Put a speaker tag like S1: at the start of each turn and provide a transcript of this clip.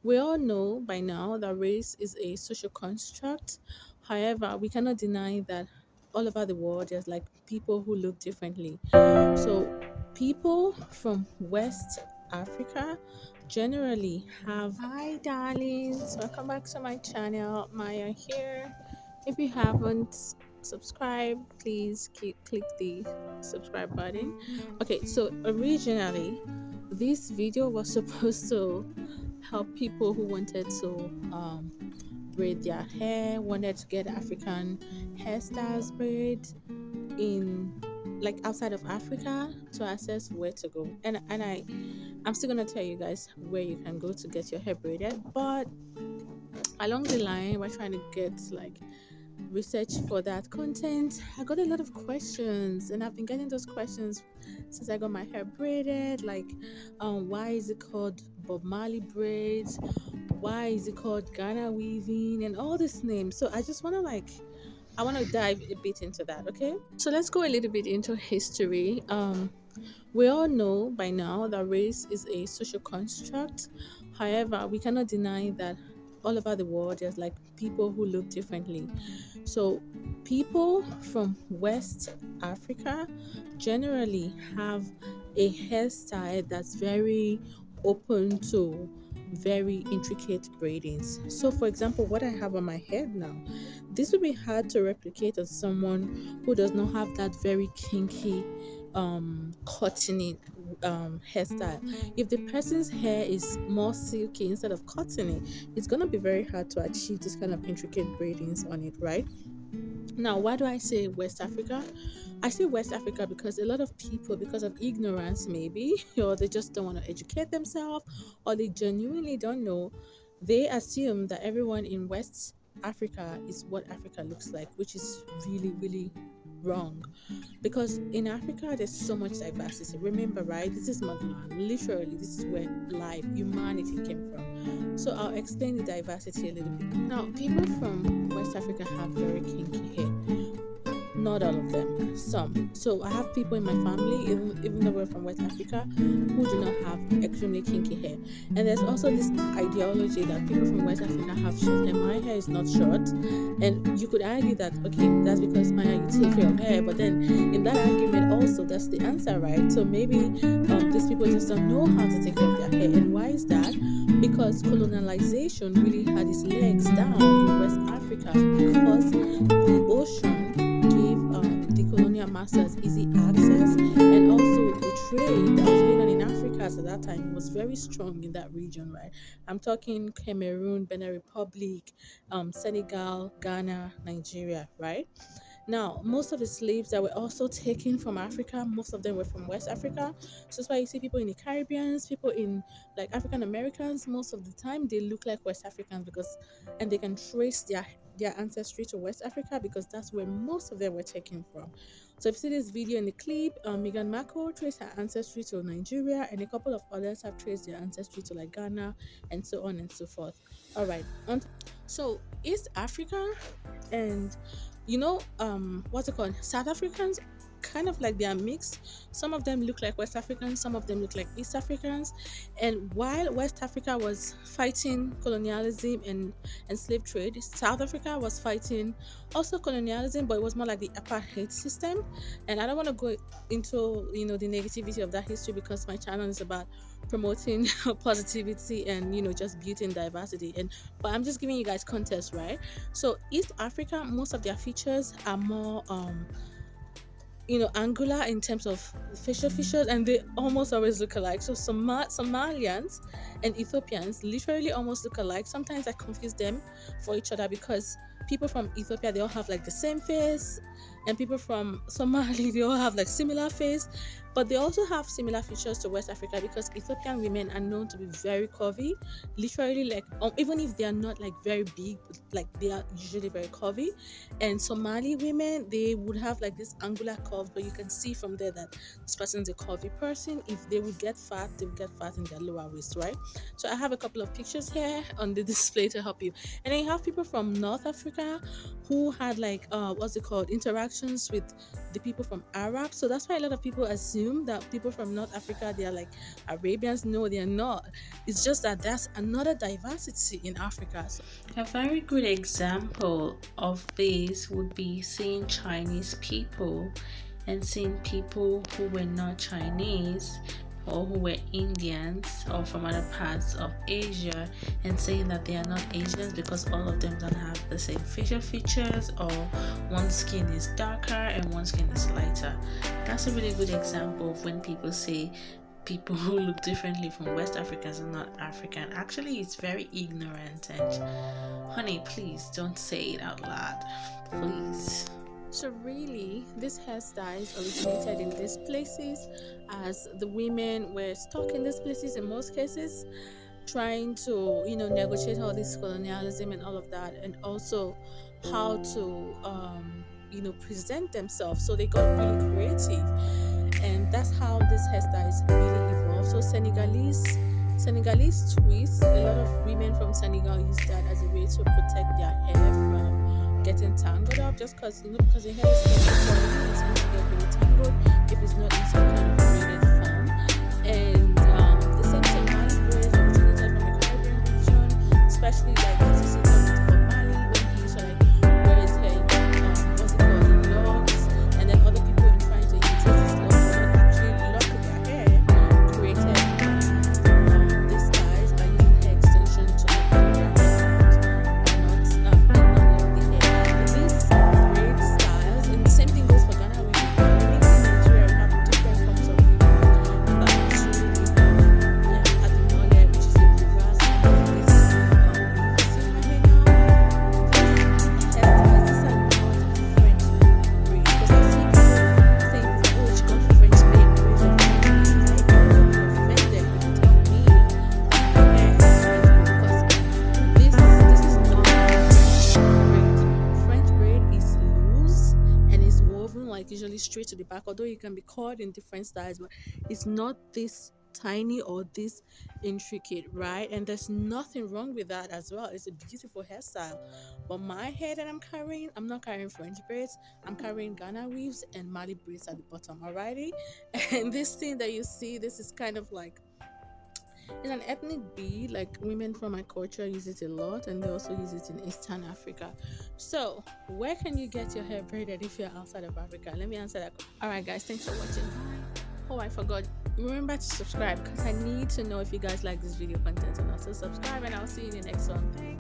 S1: We all know by now that race is a social construct. However, we cannot deny that all over the world there's like people who look differently. So, people from West Africa generally have. Hi, darlings. Welcome back to my channel. Maya here. If you haven't subscribed, please click the subscribe button. Okay, so originally, this video was supposed to help people who wanted to braid their hair, wanted to get African hairstyles braid in like outside of Africa to access where to go. I'm still gonna tell you guys where you can go to get your hair braided, but along the line we're trying to get like research for that content. I got a lot of questions and I've been getting those questions since I got my hair braided, like why is it called Bob Marley braids, why is it called Ghana weaving, and all these names. So I just want to I want to dive a bit into that. Okay, so let's go a little bit into history. We all know by now that race is a social construct. However, we cannot deny that all over the world there's like people who look differently. So, people from West Africa generally have a hairstyle that's very open to very intricate braidings. So, for example, what I have on my head now, this would be hard to replicate on someone who does not have that very kinky cottony hairstyle. If the person's hair is more silky instead of cottony, it's gonna be very hard to achieve this kind of intricate braidings on it, right? Now, why do I say West Africa? I say West Africa because a lot of people, because of ignorance maybe, or they just don't want to educate themselves, or they genuinely don't know, they assume that everyone in West Africa is what Africa looks like, which is really, really wrong. Because in Africa, there's so much diversity. Remember, right? This is motherland. Literally, this is where life, humanity came from. So I'll explain the diversity a little bit. Now, people from West Africa have very kinky hair. Not all of them, some. So I have people in my family, even though we're from West Africa, who do not have extremely kinky hair. And there's also this ideology that people from West Africa have short hair. My hair is not short, and you could argue that okay, that's because Maya you take care of hair. But then in that argument also, that's the answer, right? So maybe these people just don't know how to take care of their hair. And why is that? Because colonialization really had its legs down in West Africa because the ocean the colonial masters easy access, and also the trade that was going on in Africa at that time was very strong in that region, right? I'm talking Cameroon, Benin Republic, Senegal, Ghana, Nigeria, right? Now, most of the slaves that were also taken from Africa, most of them were from West Africa. So that's why you see people in the Caribbeans, people in like African Americans, most of the time they look like West Africans because and they can trace their ancestry to West Africa because that's where most of them were taken from. So if you see this video in the clip, Meghan Markle traced her ancestry to Nigeria, and a couple of others have traced their ancestry to like Ghana, and so on and so forth. All right, so East Africa and what's it called, South Africans, kind of like they are mixed. Some of them look like West Africans, some of them look like East Africans. And while West Africa was fighting colonialism and slave trade, South Africa was fighting also colonialism, but it was more like the apartheid system. And I don't want to go into the negativity of that history because my channel is about promoting positivity and just beauty and diversity. But I'm just giving you guys context, right? So East Africa, most of their features are more angular in terms of facial features, and they almost always look alike. So Somalians and Ethiopians literally almost look alike. Sometimes I confuse them for each other because people from Ethiopia, they all have like the same face, and people from Somali, they all have like similar face, but they also have similar features to West Africa because Ethiopian women are known to be very curvy, literally like even if they are not like very big, like they are usually very curvy. And Somali women, they would have like this angular curve, but you can see from there that this person's a curvy person. If they would get fat, they would get fat in their lower waist, right? So I have a couple of pictures here on the display to help you. And then you have people from North Africa Africa who had like what's it called, interactions with the people from Arab. So that's why a lot of people assume that people from North Africa, they are like Arabians. No, they are not. It's just that that's another diversity in Africa. So a very good example of this would be seeing Chinese people and seeing people who were not Chinese or who were Indians or from other parts of Asia, and saying that they are not Asians because all of them don't have the same facial features, or one skin is darker and one skin is lighter. That's a really good example of when people say people who look differently from West Africans are not African. Actually, it's very ignorant, and honey, please don't say it out loud, please. So really, these hairstyles originated in these places, as the women were stuck in these places in most cases, trying to, negotiate all this colonialism and all of that, and also how to, present themselves. So they got really creative, and that's how these hairstyles really evolved. So Senegalese twists. A lot of women from Senegal use that as a way to protect their hair from getting tangled up, just because because the hair is going to get really tangled if it's not in some kind of braided form. And the same thing, Marley braids originated from the Caribbean region, especially like as you see from Marley when he used to like wear his hair what's it called, in locks, and then other people in trying to imitate his locks and actually lock their hair, created these styles by using hair extension to make their hair usually straight to the back, although it can be cut in different styles, but it's not this tiny or this intricate, right? And there's nothing wrong with that as well. It's a beautiful hairstyle. But my hair that I'm carrying, I'm not carrying French braids, I'm carrying Ghana weaves and Marley braids at the bottom. Alrighty. And this thing that you see, this is kind of like, it's an ethnic bead. Like women from my culture use it a lot, and they also use it in Eastern Africa. So where can you get your hair braided if you're outside of Africa? Let me answer that. All right guys, thanks for watching. Oh, I forgot, remember to subscribe, because I need to know if you guys like this video content or not. So subscribe, and I'll see you in the next one. Thanks.